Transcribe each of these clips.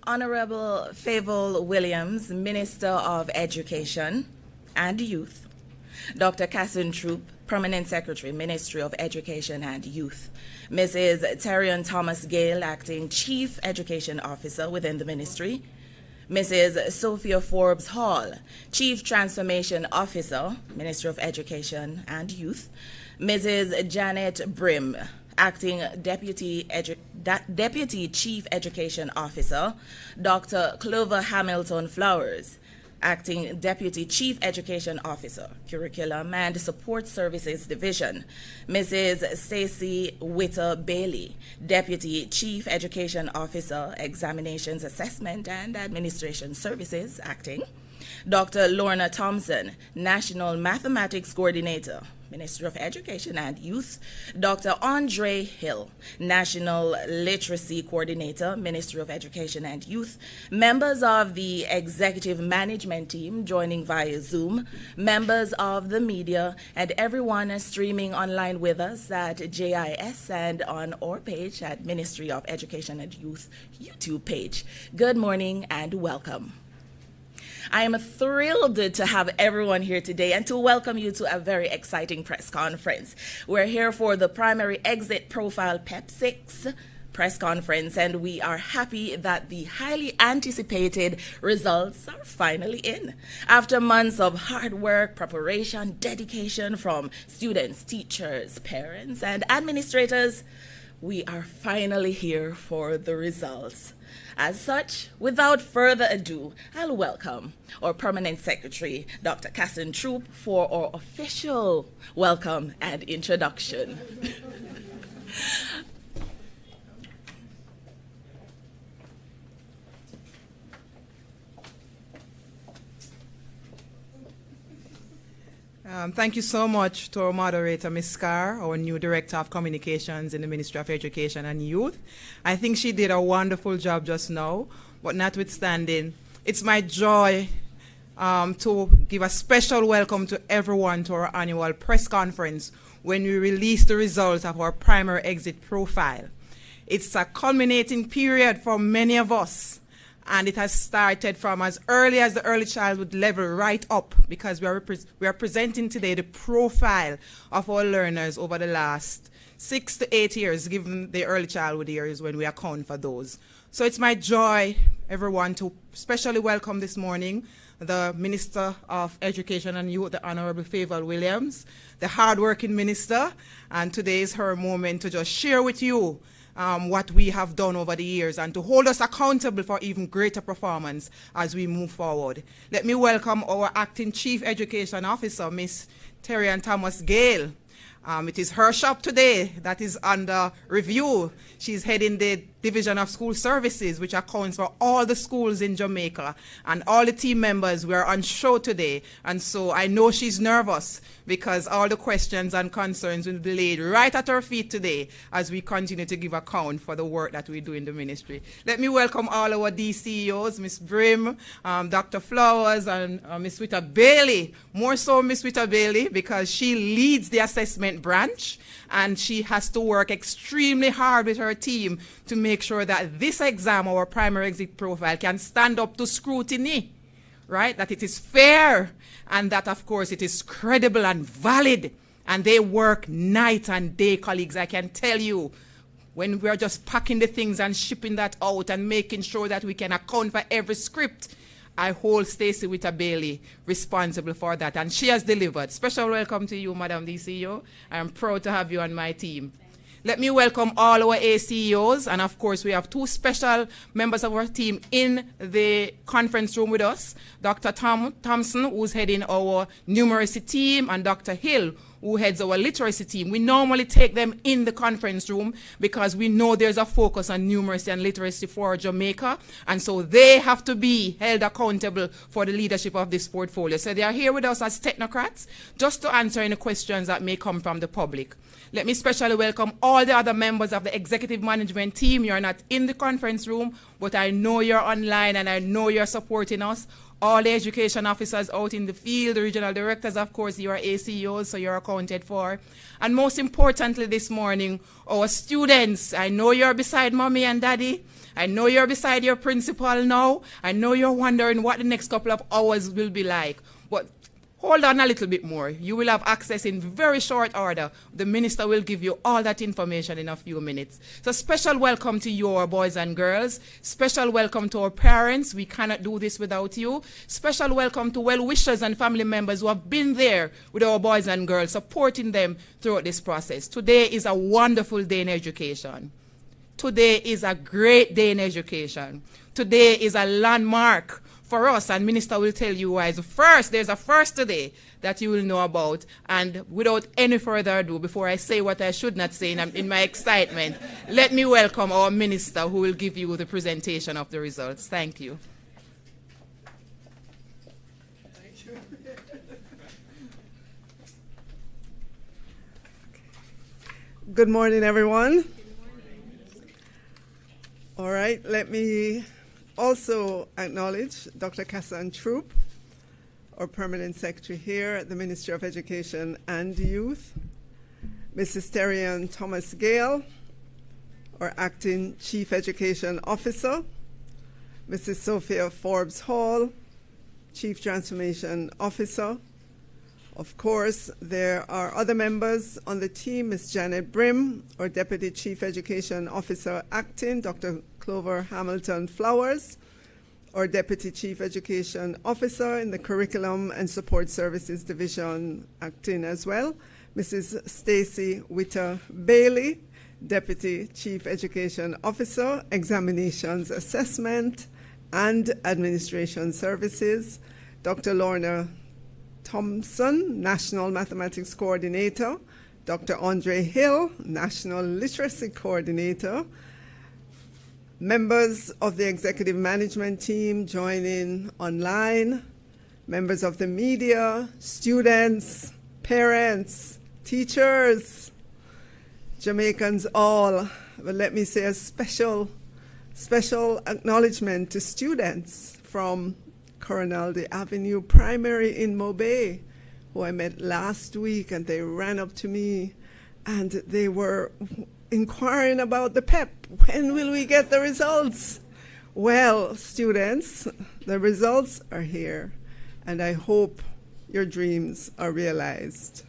Honorable Favour Williams, Minister of Education and Youth. Dr. Cassin Troop, Permanent Secretary, Ministry of Education and Youth. Mrs. Terrian Thomas Gale, Acting Chief Education Officer within the Ministry. Mrs. Sophia Forbes Hall, Chief Transformation Officer, Ministry of Education and Youth. Mrs. Janet Brim, Acting Deputy Chief Education Officer. Dr. Clover Hamilton Flowers, Acting Deputy Chief Education Officer, Curriculum and Support Services Division. Mrs. Stacey Witter Bailey, Deputy Chief Education Officer, Examinations Assessment and Administration Services, Acting. Dr. Lorna Thompson, National Mathematics Coordinator, Ministry of Education and Youth. Dr. Andre Hill, National Literacy Coordinator, Ministry of Education and Youth. Members of the Executive Management Team joining via Zoom, members of the media, and everyone streaming online with us at JIS and on our page at Ministry of Education and Youth YouTube page. Good morning and welcome. I am thrilled to have everyone here today and to welcome you to a very exciting press conference. We're here for the Primary Exit Profile PEP 6 press conference, and we are happy that the highly anticipated results are finally in. After months of hard work, preparation, dedication from students, teachers, parents, and administrators, we are finally here for the results. As such, without further ado, I'll welcome our Permanent Secretary, Dr. Cassin Troop, for our official welcome and introduction. Thank you so much to our moderator, Ms. Scar, our new Director of Communications in the Ministry of Education and Youth. I think she did a wonderful job just now, but notwithstanding, it's my joy to give a special welcome to everyone to our annual press conference when we release the results of our primary exit profile. It's a culminating period for many of us, and it has started from as early as the early childhood level right up, because we are presenting today the profile of our learners over the last 6 to 8 years, given the early childhood years when we account for those. So it's my joy, everyone, to specially welcome this morning the Minister of Education and Youth, the Honorable Favour Williams, the hardworking minister, and today is her moment to just share with you what we have done over the years and to hold us accountable for even greater performance as we move forward. Let me welcome our Acting Chief Education Officer, Ms. Terrian Thomas Gale. It is her shop today that is under review. She's heading the Division of School Services, which accounts for all the schools in Jamaica, and all the team members were on show today. And so I know she's nervous because all the questions and concerns will be laid right at her feet today as we continue to give account for the work that we do in the ministry. Let me welcome all our DCEOs, Ms. Brim, Dr. Flowers, and Ms. Witter Bailey. More so Ms. Witter Bailey, because she leads the assessment branch, and she has to work extremely hard with her team to make sure that this exam, our primary exit profile, can stand up to scrutiny, right? That it is fair, and that, of course, it is credible and valid. And they work night and day, colleagues. I can tell you, when we're just packing the things and shipping that out and making sure that we can account for every script, I hold Stacey Witter Bailey responsible for that, and she has delivered. Special welcome to you, Madam DCEO. I am proud to have you on my team. Let me welcome all our ACEOs, and of course we have two special members of our team in the conference room with us, Dr. Thompson, who's heading our numeracy team, and Dr. Hill, who heads our literacy team. We normally take them in the conference room because we know there's a focus on numeracy and literacy for Jamaica, and so they have to be held accountable for the leadership of this portfolio. So they are here with us as technocrats just to answer any questions that may come from the public. Let me especially welcome all the other members of the executive management team. You're not in the conference room, but I know you're online and I know you're supporting us. all the education officers out in the field, the regional directors, of course, you are ACOs, so you're accounted for. And most importantly this morning, our students. I know you're beside mommy and daddy. I know you're beside your principal now. I know you're wondering what the next couple of hours will be like. But hold on a little bit more. You will have access in very short order. The minister will give you all that information in a few minutes. So special welcome to you, our boys and girls. Special welcome to our parents. We cannot do this without you. Special welcome to well-wishers and family members who have been there with our boys and girls, supporting them throughout this process. Today is a wonderful day in education. Today is a great day in education. Today is a landmark for us, and Minister will tell you why. There's a first today that you will know about. And without any further ado, before I say what I should not say in my excitement, let me welcome our Minister who will give you the presentation of the results. Thank you. Thank you. Good morning, everyone. All right, let me also acknowledge Dr. Cassan Troop, our permanent secretary here at the Ministry of Education and Youth, Mrs. Terrian Thomas Gale, our acting Chief Education Officer, Mrs. Sophia Forbes Hall, Chief Transformation Officer. Of course, there are other members on the team, Ms. Janet Brim, our Deputy Chief Education Officer acting, Dr. Clover Hamilton Flowers, our Deputy Chief Education Officer in the Curriculum and Support Services Division acting as well, Mrs. Stacy Witter Bailey, Deputy Chief Education Officer, Examinations Assessment and Administration Services, Dr. Lorna Thompson, National Mathematics Coordinator, Dr. Andre Hill, National Literacy Coordinator, members of the executive management team joining online, members of the media, students, parents, teachers, Jamaicans all. But let me say a special acknowledgement to students from Coronel Avenue Primary in Mobay, who I met last week, and they ran up to me and they were inquiring about the PEP. When will we get the results? Well, students, the results are here, and I hope your dreams are realized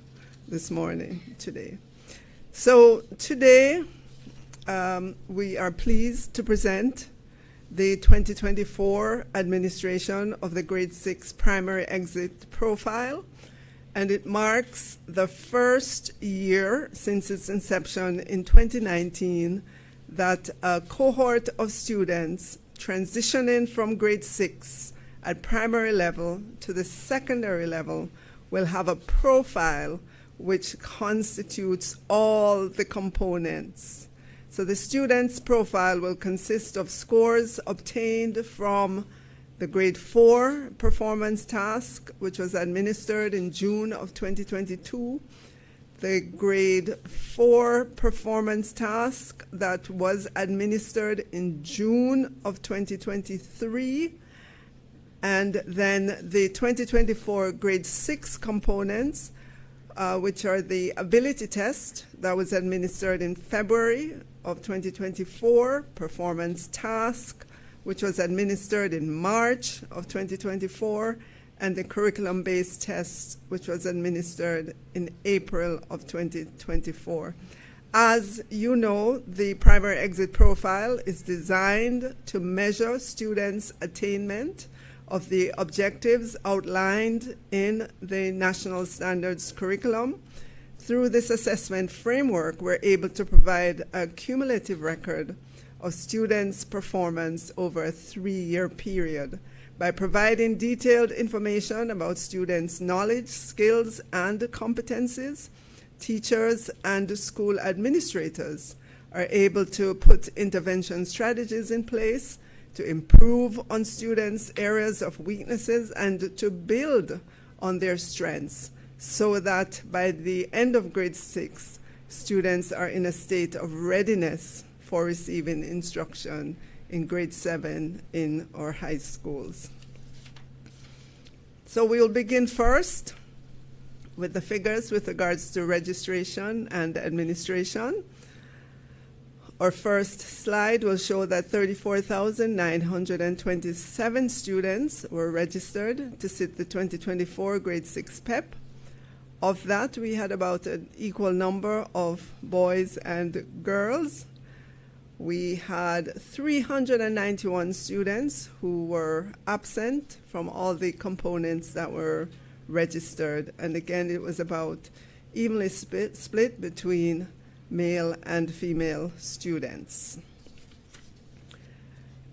this morning, today. So today, we are pleased to present the 2024 administration of the Grade 6 Primary Exit Profile, and it marks the first year since its inception in 2019 that a cohort of students transitioning from Grade 6 at primary level to the secondary level will have a profile which constitutes all the components. So the student's profile will consist of scores obtained from the Grade 4 performance task, which was administered in June of 2022, the Grade 4 performance task that was administered in June of 2023, and then the 2024 Grade 6 components, which are the ability test that was administered in February of 2024, performance task, which was administered in March of 2024, and the curriculum-based test, which was administered in April of 2024. As you know, the primary exit profile is designed to measure students' attainment of the objectives outlined in the National Standards Curriculum. Through this assessment framework, we're able to provide a cumulative record of students' performance over a 3-year period by providing detailed information about students' knowledge, skills, and competencies. Teachers and school administrators are able to put intervention strategies in place to improve on students' areas of weaknesses and to build on their strengths, so that by the end of Grade 6, students are in a state of readiness for receiving instruction in Grade 7 in our high schools. So we'll begin first with the figures with regards to registration and administration. Our first slide will show that 34,927 students were registered to sit the 2024 grade 6 PEP. Of that, we had about an equal number of boys and girls. We had 391 students who were absent from all the components that were registered. And again, it was about evenly split between male and female students.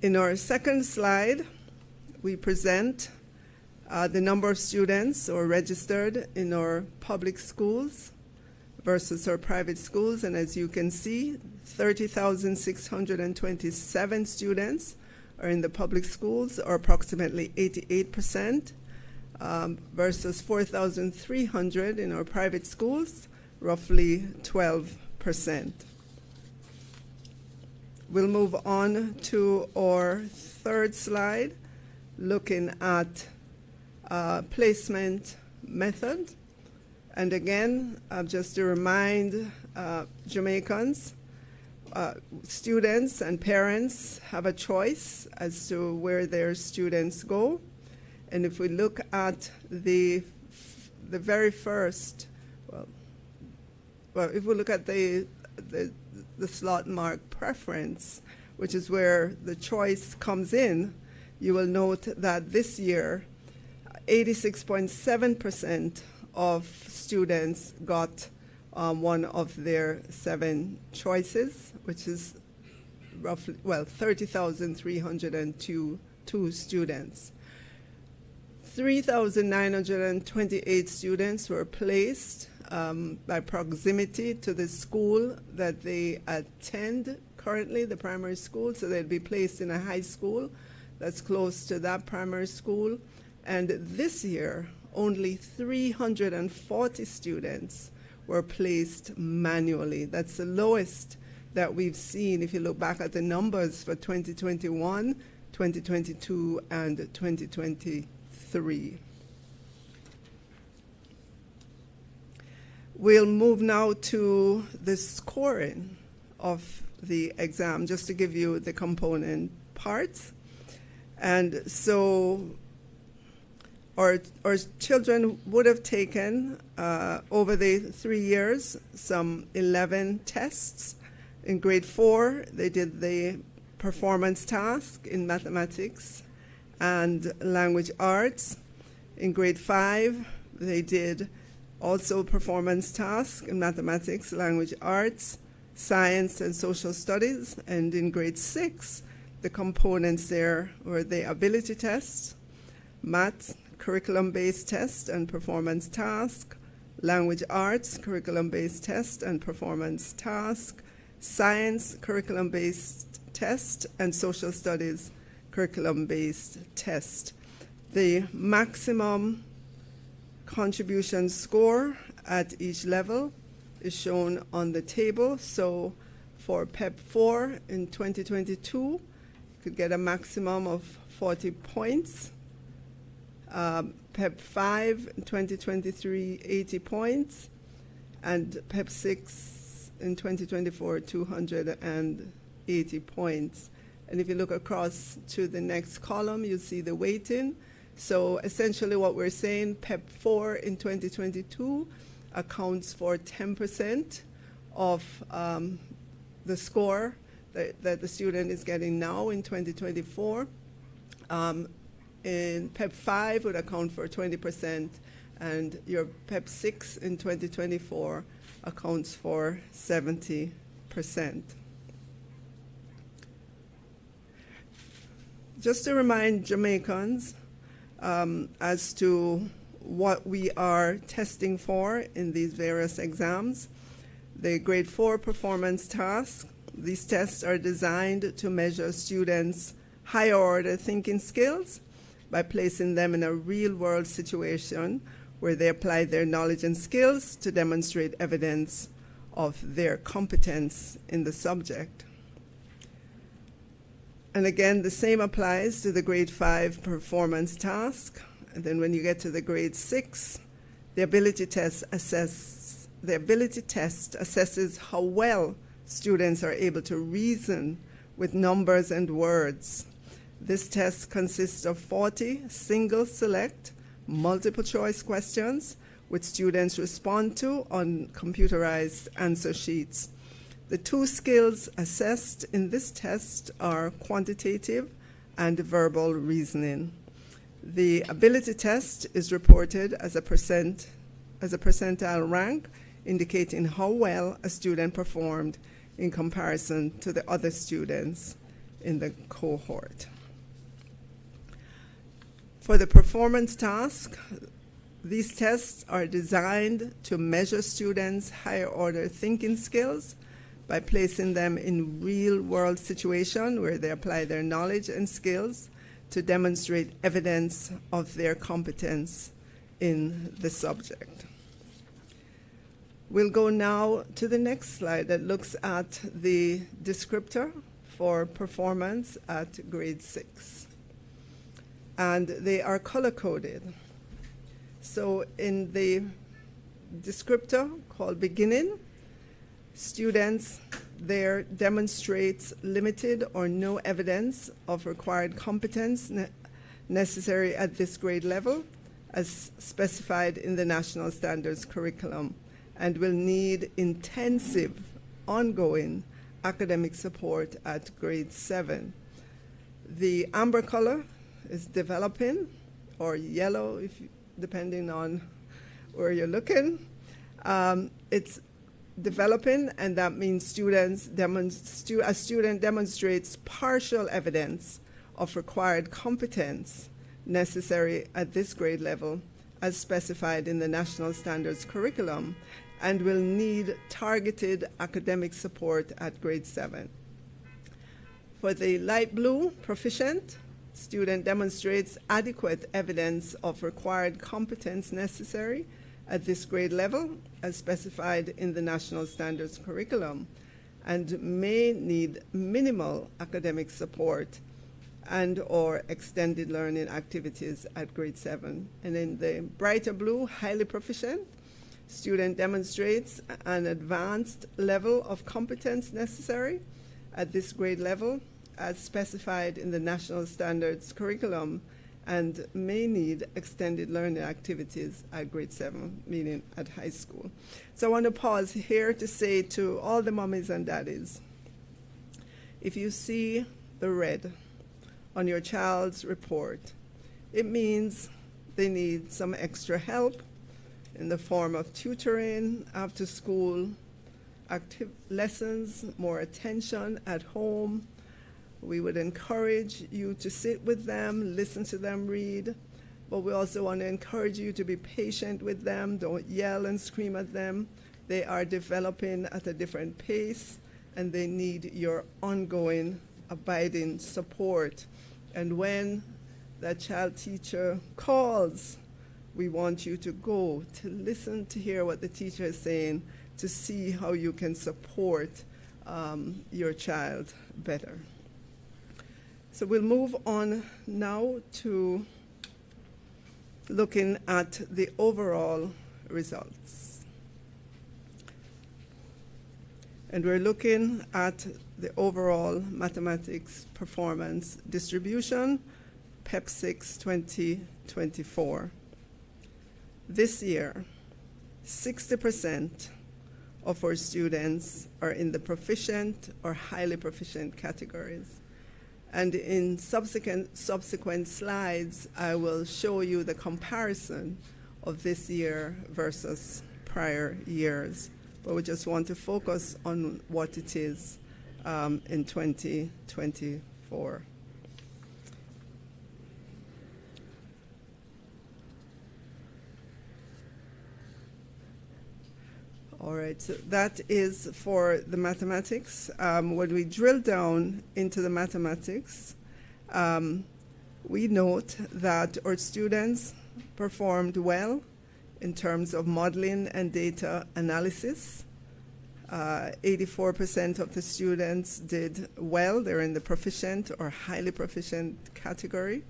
In our second slide, we present the number of students who are registered in our public schools versus our private schools. And as you can see, 30,627 students are in the public schools, or approximately 88%, versus 4,300 in our private schools, roughly 12%. We'll move on to our third slide, looking at placement method. And again, just to remind Jamaicans, students and parents have a choice as to where their students go. And if we look at the very first, well, if we look at the slot mark preference, which is where the choice comes in, you will note that this year, 86.7% of students got one of their 7 choices, which is roughly, 30,302 students. 3,928 students were placed by proximity to the school that they attend currently, the primary school, so they'd be placed in a high school that's close to that primary school. And this year, only 340 students were placed manually. That's the lowest that we've seen if you look back at the numbers for 2021, 2022, and 2023. We'll move now to the scoring of the exam, just to give you the component parts. And so our children would have taken, over the 3 years, some 11 tests. In grade 4, they did the performance task in mathematics and language arts. In grade 5, they did also performance task in mathematics, language arts, science, and social studies. And in grade 6, the components there were the ability test, math, curriculum-based test and performance task, language arts, curriculum-based test and performance task, science, curriculum-based test, and social studies, curriculum-based test. The maximum contribution score at each level is shown on the table. So for PEP 4 in 2022, you could get a maximum of 40 points. PEP 5 in 2023, 80 points. And PEP 6 in 2024, 280 points. And if you look across to the next column, you see the weighting. So essentially what we're saying, PEP 4 in 2022 accounts for 10% of the score that the student is getting now in 2024. In PEP 5 would account for 20%, and your PEP 6 in 2024 accounts for 70%. Just to remind Jamaicans as to what we are testing for in these various exams, the grade 4 performance task, these tests are designed to measure students' higher order thinking skills by placing them in a real-world situation where they apply their knowledge and skills to demonstrate evidence of their competence in the subject. And again, the same applies to the grade 5 performance task. And then when you get to the grade 6, the ability test assesses how well students are able to reason with numbers and words. This test consists of 40 single select, multiple choice questions which students respond to on computerized answer sheets. The 2 skills assessed in this test are quantitative and verbal reasoning. The ability test is reported as a percentile rank, indicating how well a student performed in comparison to the other students in the cohort. For the performance task, these tests are designed to measure students' higher order thinking skills by placing them in real-world situations where they apply their knowledge and skills to demonstrate evidence of their competence in the subject. We'll go now to the next slide that looks at the descriptor for performance at grade 6. And they are color-coded. So in the descriptor called beginning, students there demonstrates limited or no evidence of required competence necessary at this grade level as specified in the National Standards Curriculum and will need intensive, ongoing academic support at grade 7. The amber color is developing, or yellow, depending on where you're looking. It's developing, and that means a student demonstrates partial evidence of required competence necessary at this grade level as specified in the National Standards Curriculum and will need targeted academic support at grade 7. For the light blue, proficient, student demonstrates adequate evidence of required competence necessary at this grade level as specified in the National Standards Curriculum and may need minimal academic support and or extended learning activities at grade 7. And in the brighter blue, highly proficient, student demonstrates an advanced level of competence necessary at this grade level as specified in the National Standards Curriculum and may need extended learning activities at grade 7, meaning at high school. So I want to pause here to say to all the mommies and daddies, if you see the red on your child's report, it means they need some extra help in the form of tutoring, after school, active lessons, more attention at home. We would encourage you to sit with them, listen to them read, but we also want to encourage you to be patient with them. Don't yell and scream at them. They are developing at a different pace, and they need your ongoing, abiding support. And when that child teacher calls, we want you to go, to listen, to hear what the teacher is saying, to see how you can support your child better. So we'll move on now to looking at the overall results. And we're looking at the overall mathematics performance distribution, PEP 6 2024. This year, 60% of our students are in the proficient or highly proficient categories. And in subsequent slides, I will show you the comparison of this year versus prior years. But we just want to focus on what it is in 2024. All right, so that is for the mathematics. When we drill down into the mathematics, we note that our students performed well in terms of modeling and data analysis. 84% of the students did well. They're in the proficient or highly proficient category.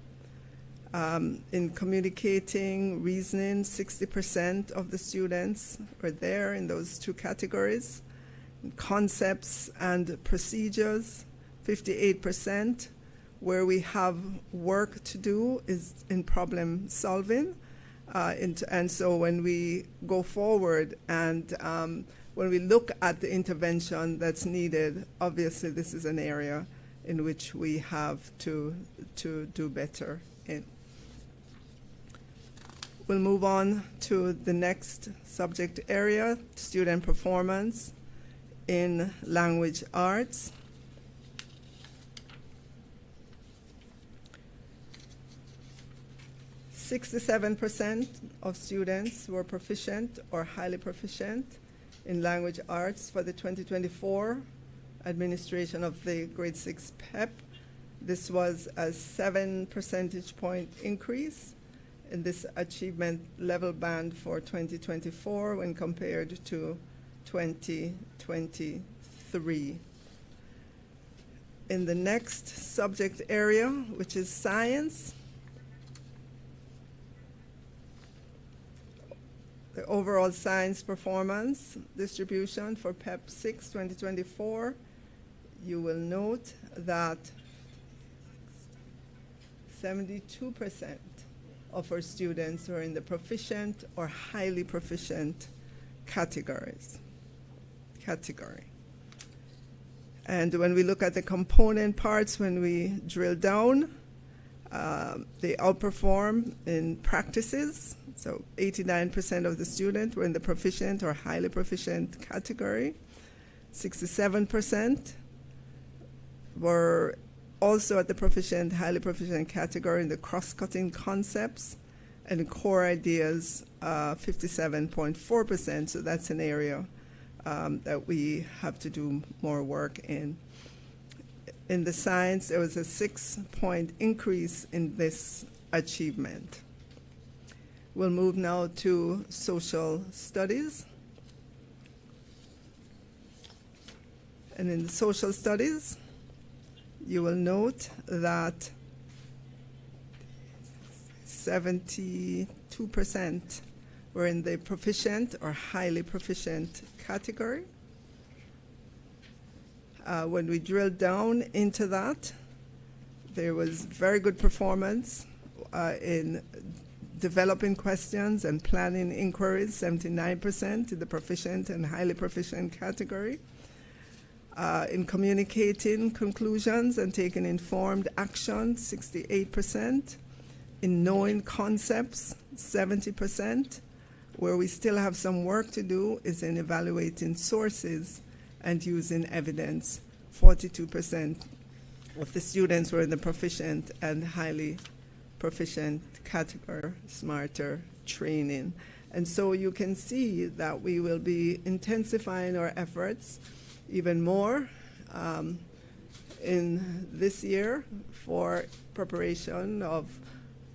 In communicating, reasoning, 60% of the students were there in those two categories. In concepts and procedures, 58%. Where we have work to do is in problem solving. And so when we go forward and when we look at the intervention that's needed, obviously this is an area in which we have to do better in. We'll move on to the next subject area, student performance in language arts. 67% of students were proficient or highly proficient in language arts for the 2024 administration of the grade 6 PEP. This was a 7 percentage point increase in this achievement level band for 2024 when compared to 2023. In the next subject area, which is science, the overall science performance distribution for PEP 6 2024, you will note that 72% of our students were in the proficient or highly proficient category. And when we look at the component parts, when we drill down, they outperform in practices. So 89% of the students were in the proficient or highly proficient category. 67% were also at the proficient, highly proficient category in the cross-cutting concepts, and the core ideas, 57.4%. So that's an area that we have to do more work in. In the science, there was a 6-point increase in this achievement. We'll move now to social studies. And in the social studies, you will note that 72% were in the proficient or highly proficient category. When we drilled down into that, there was very good performance in developing questions and planning inquiries, 79% in the proficient and highly proficient category. In communicating conclusions and taking informed action, 68%. In knowing concepts, 70%. Where we still have some work to do is in evaluating sources and using evidence. 42% of the students were in the proficient and highly proficient category, smarter training. And so you can see that we will be intensifying our efforts even more in this year for preparation of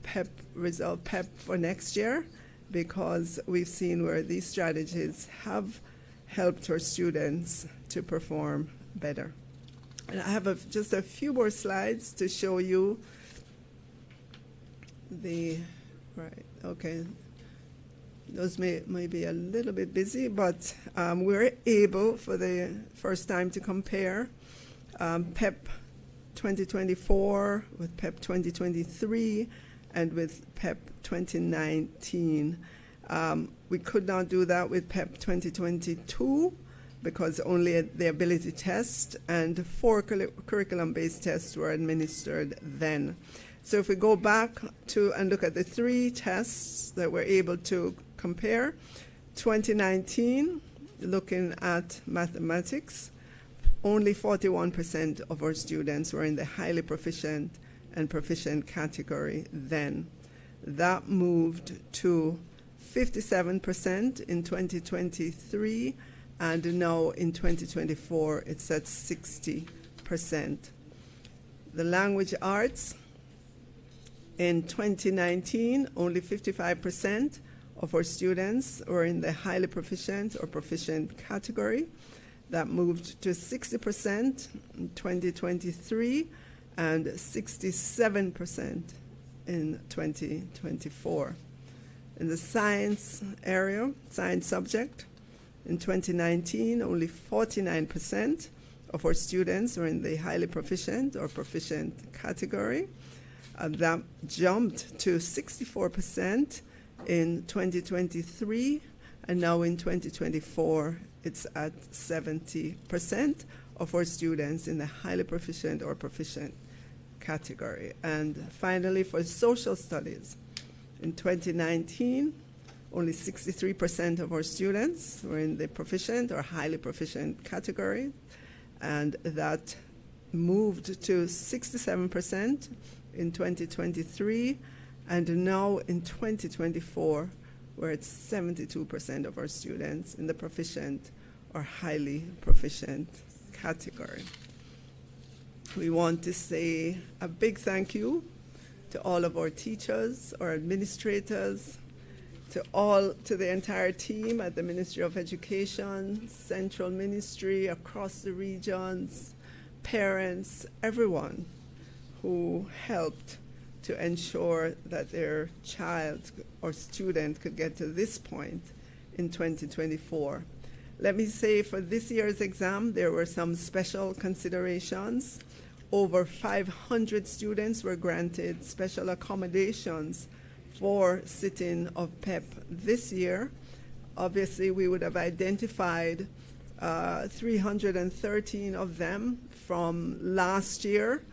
PEP result PEP for next year, because we've seen where these strategies have helped our students to perform better. And I have just a few more slides to show you those may be a little bit busy, but we're able for the first time to compare PEP 2024 with PEP 2023 and with PEP 2019. We could not do that with PEP 2022 because only the ability test and 4 curriculum-based tests were administered then. So if we go back to and look at the 3 tests that we're able to compare, 2019, looking at mathematics, only 41% of our students were in the highly proficient and proficient category then. That moved to 57% in 2023, and now in 2024 it's at 60%. The language arts, in 2019, only 55% of our students were in the highly proficient or proficient category. That moved to 60% in 2023 and 67% in 2024. In the science area, science subject, in 2019, only 49% of our students were in the highly proficient or proficient category. That jumped to 64% in 2023, and now in 2024, it's at 70% of our students in the highly proficient or proficient category. And finally, for social studies, in 2019, only 63% of our students were in the proficient or highly proficient category, and that moved to 67% in 2023, and now in 2024, we're at 72% of our students in the proficient or highly proficient category. We want to say a big thank you to all of our teachers, our administrators, to the entire team at the Ministry of Education, Central Ministry, across the regions, parents, everyone who helped to ensure that their child or student could get to this point in 2024. Let me say for this year's exam, there were some special considerations. Over 500 students were granted special accommodations for sitting of PEP this year. Obviously, we would have identified 313 of them from last year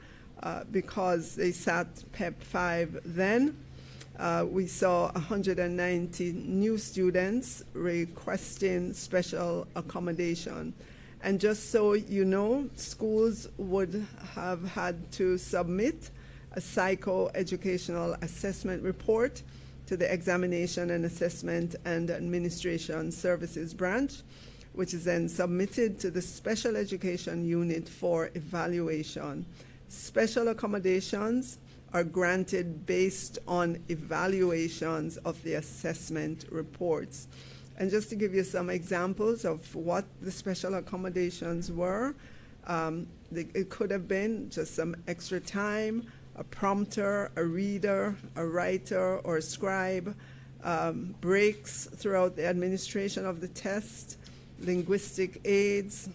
because they sat PEP 5 then. We saw 190 new students requesting special accommodation. And just so you know, schools would have had to submit a psychoeducational assessment report to the Examination and Assessment and Administration Services branch, which is then submitted to the Special Education Unit for evaluation. Special accommodations are granted based on evaluations of the assessment reports. And just to give you some examples of what the special accommodations were, it could have been just some extra time, a prompter, a reader, a writer, or a scribe, breaks throughout the administration of the test, linguistic aids,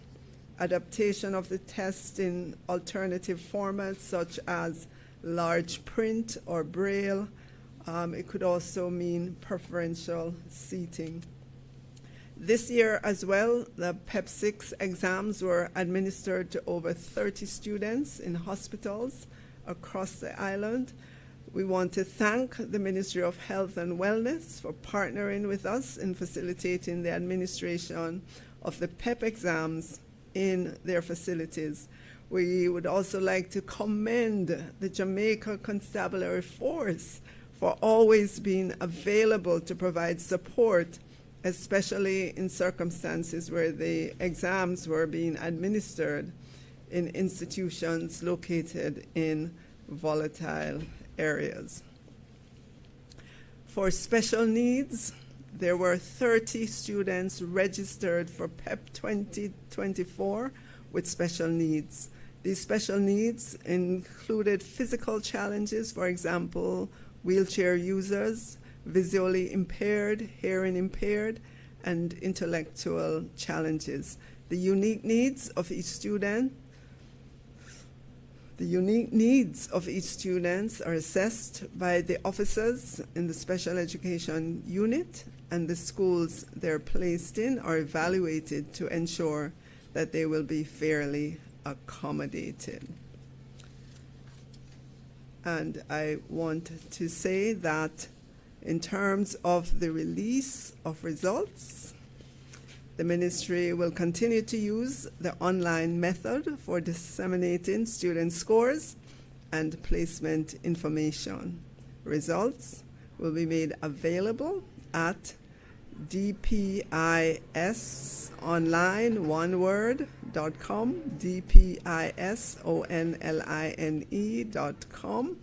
adaptation of the test in alternative formats such as large print or braille. It could also mean preferential seating. This year as well, the PEP 6 exams were administered to over 30 students in hospitals across the island. We want to thank the Ministry of Health and Wellness for partnering with us in facilitating the administration of the PEP exams in their facilities. We would also like to commend the Jamaica Constabulary Force for always being available to provide support, especially in circumstances where the exams were being administered in institutions located in volatile areas. For special needs, there were 30 students registered for PEP 2024 with special needs. These special needs included physical challenges, for example, wheelchair users, visually impaired, hearing impaired, and intellectual challenges. The unique needs of each student are assessed by the officers in the special education unit, and the schools they're placed in are evaluated to ensure that they will be fairly accommodated. And I want to say that in terms of the release of results, the ministry will continue to use the online method for disseminating student scores and placement information. Results will be made available at dpisonline.com, dpisonline.com.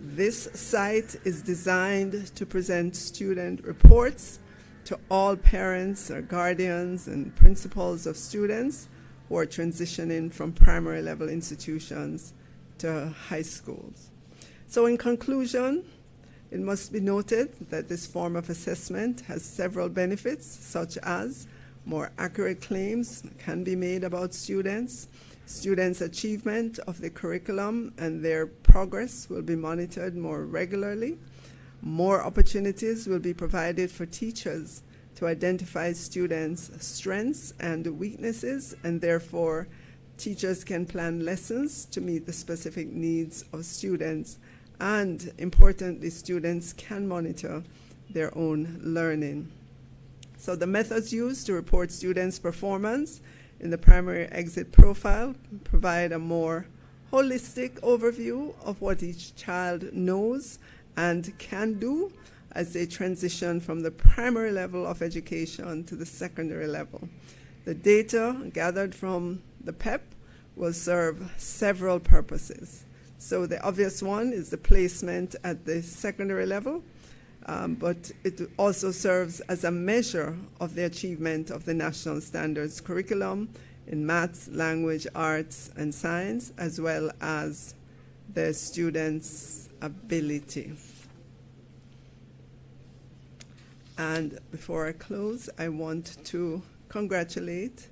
This site is designed to present student reports to all parents or guardians and principals of students who are transitioning from primary level institutions to high schools. So in conclusion, it must be noted that this form of assessment has several benefits, such as more accurate claims can be made about students, students' achievement of the curriculum and their progress will be monitored more regularly, more opportunities will be provided for teachers to identify students' strengths and weaknesses, and therefore teachers can plan lessons to meet the specific needs of students. And importantly, students can monitor their own learning. So the methods used to report students' performance in the primary exit profile provide a more holistic overview of what each child knows and can do as they transition from the primary level of education to the secondary level. The data gathered from the PEP will serve several purposes. So the obvious one is the placement at the secondary level, but it also serves as a measure of the achievement of the national standards curriculum in maths, language, arts, and science, as well as the students' ability. And before I close, I want to congratulate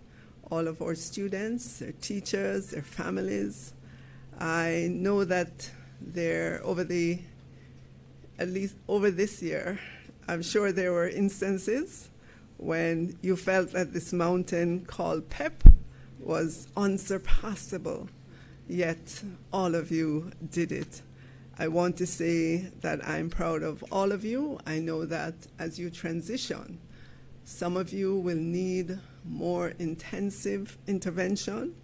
all of our students, their teachers, their families. I know that at least over this year, I'm sure there were instances when you felt that this mountain called PEP was unsurpassable, yet all of you did it. I want to say that I'm proud of all of you. I know that as you transition, some of you will need more intensive intervention.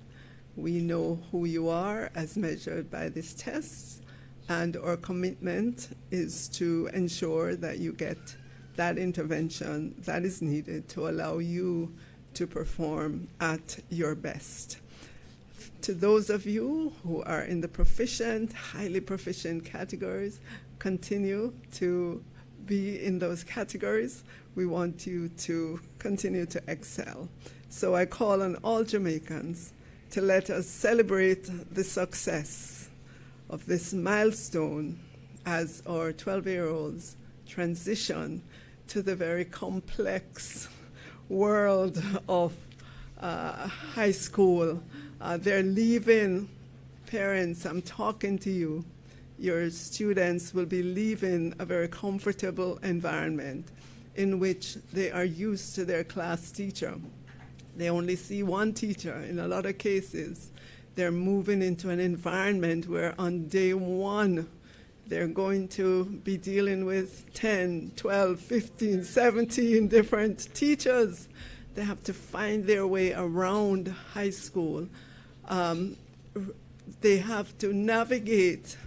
We know who you are as measured by this test, and our commitment is to ensure that you get that intervention that is needed to allow you to perform at your best. To those of you who are in the proficient, highly proficient categories, continue to be in those categories. We want you to continue to excel. So I call on all Jamaicans to let us celebrate the success of this milestone as our 12-year-olds transition to the very complex world of high school. They're leaving, parents, I'm talking to you. Your students will be leaving a very comfortable environment in which they are used to their class teacher. They only see one teacher. In a lot of cases, they're moving into an environment where on day one, they're going to be dealing with 10, 12, 15, 17 different teachers. They have to find their way around high school. They have to navigate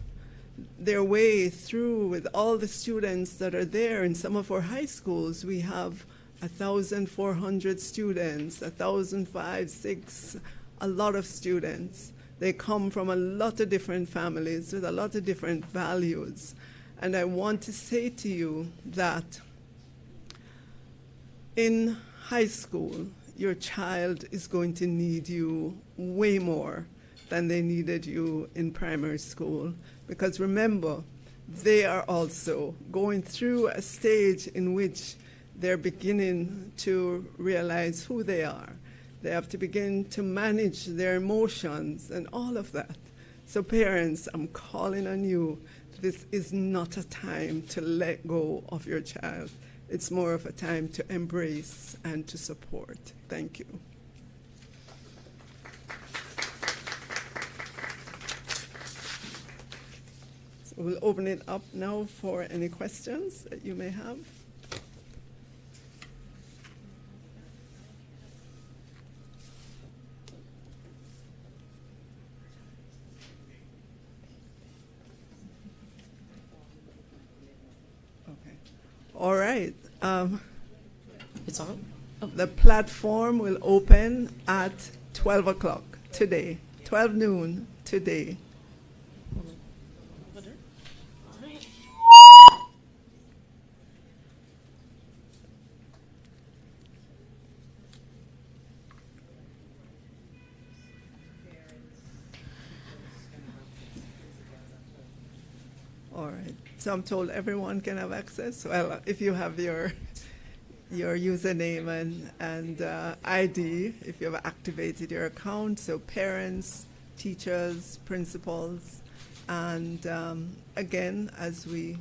their way through with all the students that are there. In some of our high schools, we have 1,400 students, 1,500, 600, a lot of students. They come from a lot of different families with a lot of different values. And I want to say to you that in high school, your child is going to need you way more than they needed you in primary school. Because remember, they are also going through a stage in which they're beginning to realize who they are. They have to begin to manage their emotions and all of that. So parents, I'm calling on you. This is not a time to let go of your child. It's more of a time to embrace and to support. Thank you. So we'll open it up now for any questions that you may have. All right. It's on? The platform will open at 12 o'clock today, 12 noon today. All right. So I'm told everyone can have access. Well, if you have your username and ID, if you have activated your account, so parents, teachers, principals, and again, as we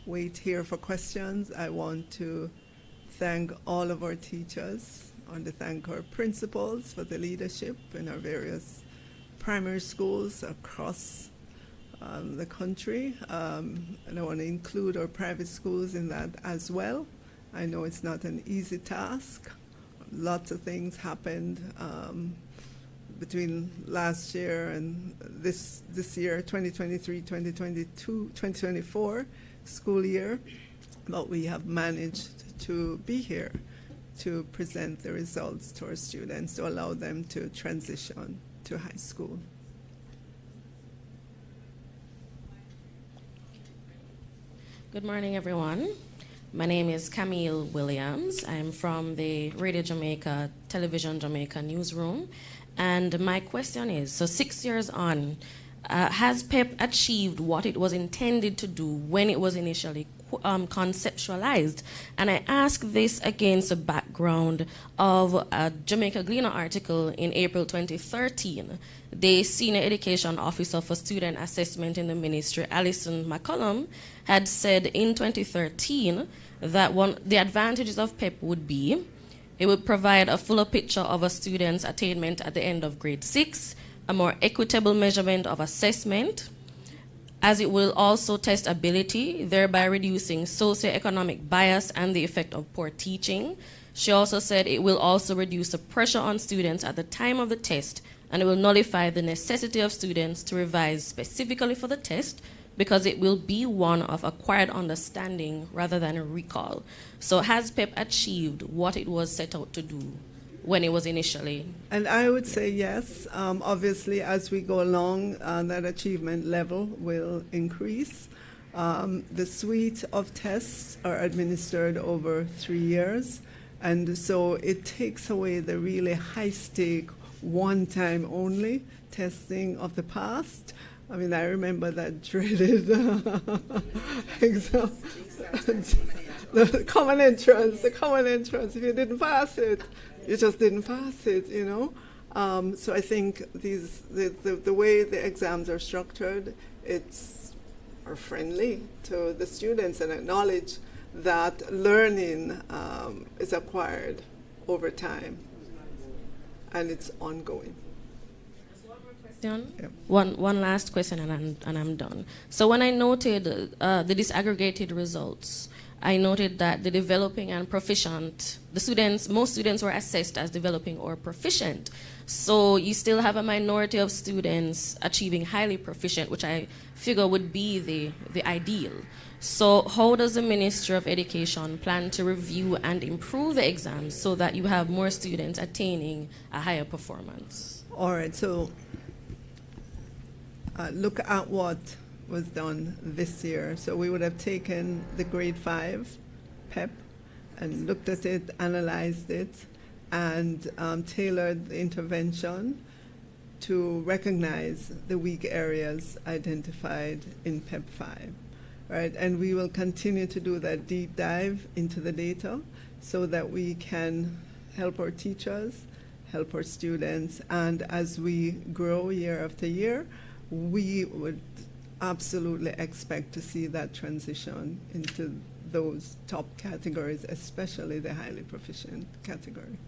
wait here for questions, I want to thank all of our teachers. I want to thank our principals for the leadership in our various primary schools across the country, and I want to include our private schools in that as well. I know it's not an easy task. Lots of things happened between last year and this year, 2023, 2022, 2024 school year, but we have managed to be here to present the results to our students to allow them to transition to high school. Good morning, everyone. My name is Camille Williams. I'm from the Radio Jamaica, Television Jamaica newsroom. And my question is, so 6 years on, has PEP achieved what it was intended to do when it was initially conceptualized? And I ask this against the background of a Jamaica Gleaner article in April 2013. The Senior Education Officer for Student Assessment in the Ministry, Alison McCollum, had said in 2013 that the advantages of PEP would be it would provide a fuller picture of a student's attainment at the end of grade 6, a more equitable measurement of assessment, as it will also test ability, thereby reducing socioeconomic bias and the effect of poor teaching. She also said it will also reduce the pressure on students at the time of the test, and it will nullify the necessity of students to revise specifically for the test, because it will be one of acquired understanding rather than a recall. So has PEP achieved what it was set out to do when it was initially? And I would say yes. Obviously, as we go along, that achievement level will increase. The suite of tests are administered over 3 years, and so it takes away the really high-stake, one-time only testing of the past. I mean, I remember that dreaded exam, the common entrance. If you didn't pass it, you just didn't pass it, you know. So I think the way the exams are structured, are friendly to the students and acknowledge that learning is acquired over time, and it's ongoing. Yep. One last question and I'm done. So when I noted the disaggregated results, I noted that the developing and proficient, most students were assessed as developing or proficient. So you still have a minority of students achieving highly proficient, which I figure would be the ideal. So how does the Ministry of Education plan to review and improve the exams so that you have more students attaining a higher performance? All right, so look at what was done this year. So we would have taken the grade 5 PEP and looked at it, analyzed it, and tailored the intervention to recognize the weak areas identified in PEP 5. Right? And we will continue to do that deep dive into the data so that we can help our teachers, help our students, and as we grow year after year, we would absolutely expect to see that transition into those top categories, especially the highly proficient category.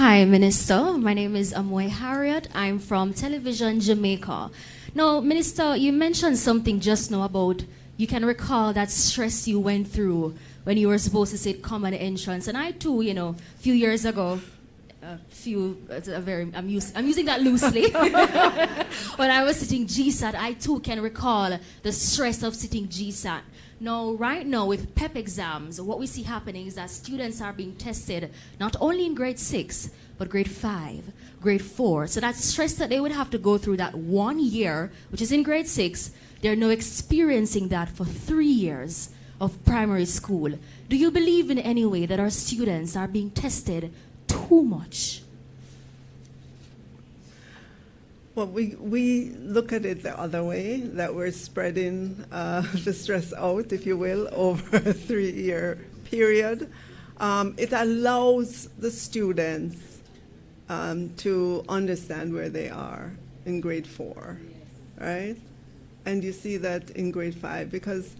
Hi, Minister. My name is Amoy Harriet. I'm from Television Jamaica. Now, Minister, you mentioned something just now about you can recall that stress you went through when you were supposed to sit common entrance. And I too, you know, a few years ago, I'm using that loosely. When I was sitting GSAT, I too can recall the stress of sitting GSAT. Now, right now with PEP exams, what we see happening is that students are being tested not only in grade 6, but grade 5, grade 4. So that stress that they would have to go through that 1 year, which is in grade 6, they're now experiencing that for 3 years of primary school. Do you believe in any way that our students are being tested too much? Well, we look at it the other way, that we're spreading the stress out, if you will, over a 3-year period. It allows the students to understand where they are in grade 4, right? And you see that in grade 5, because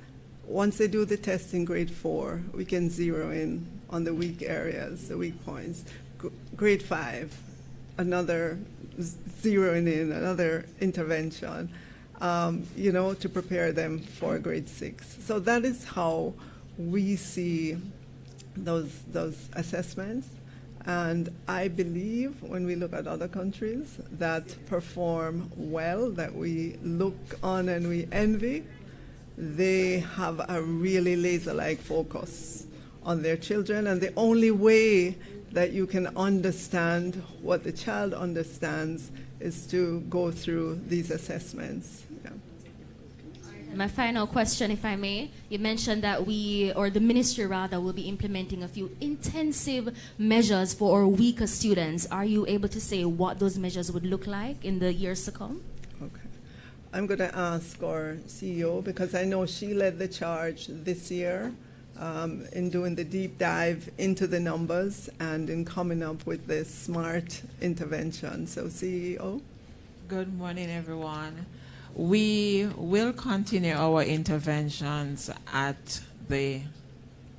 once they do the test in grade 4, we can zero in on the weak areas, the weak points. Grade 5, another zeroing in, another intervention, to prepare them for grade 6. So that is how we see those assessments. And I believe when we look at other countries that perform well, that we look on and we envy, they have a really laser-like focus on their children. And the only way that you can understand what the child understands is to go through these assessments. Yeah. My final question, if I may. You mentioned that the ministry rather, will be implementing a few intensive measures for our weaker students. Are you able to say what those measures would look like in the years to come? Okay. I'm going to ask our CEO, because I know she led the charge this year in doing the deep dive into the numbers and in coming up with this smart intervention. So CEO? Good morning, everyone. We will continue our interventions at the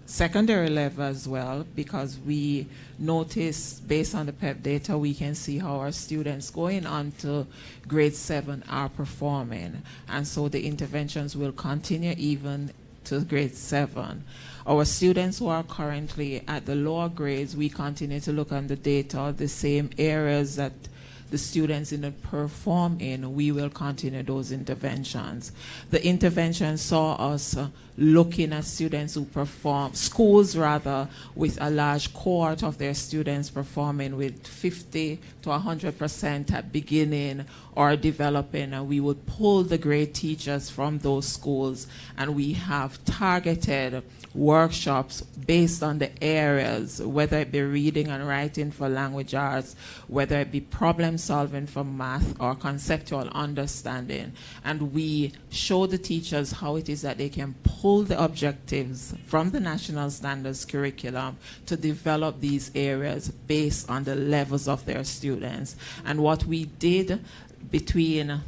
secondary level as well, because we notice, based on the PEP data, we can see how our students going on to grade 7 are performing. And so the interventions will continue even to grade 7. Our students who are currently at the lower grades, we continue to look on the data, the same areas that the students didn't perform in, we will continue those interventions. The intervention saw us looking at students who perform, schools rather, with a large cohort of their students performing with 50 to 100% at beginning or developing, and we would pull the grade teachers from those schools, and we have targeted workshops based on the areas, whether it be reading and writing for language arts, whether it be problem solving for math or conceptual understanding. And we show the teachers how it is that they can pull the objectives from the national standards curriculum to develop these areas based on the levels of their students. And what we did between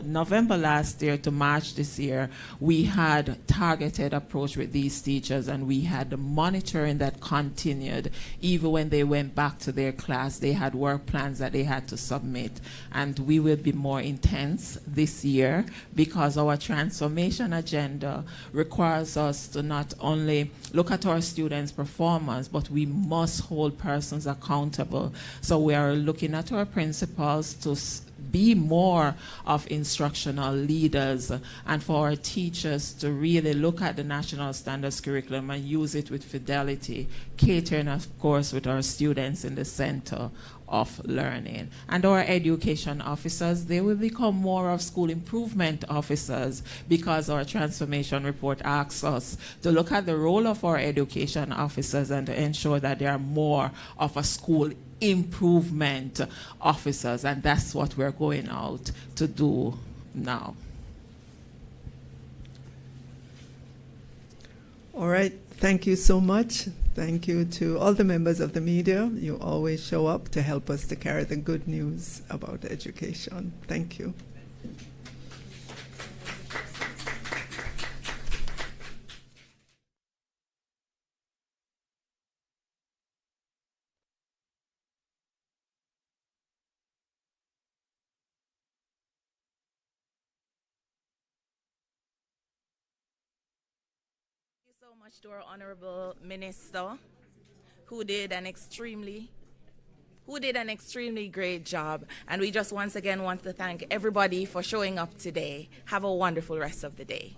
November last year to March this year, we had targeted approach with these teachers, and we had the monitoring that continued. Even when they went back to their class, they had work plans that they had to submit. And we will be more intense this year, because our transformation agenda requires us to not only look at our students' performance, but we must hold persons accountable. So we are looking at our principals to be more of instructional leaders, and for our teachers to really look at the national standards curriculum and use it with fidelity, catering, of course, with our students in the center of learning. And our education officers, they will become more of school improvement officers, because our transformation report asks us to look at the role of our education officers and to ensure that they are more of a school improvement officers, and that's what we're going out to do now. All right, thank you so much. Thank you to all the members of the media. You always show up to help us to carry the good news about education. Thank you. So much to our honorable minister, who did an extremely great job, and we just once again want to thank everybody for showing up today. Have a wonderful rest of the day.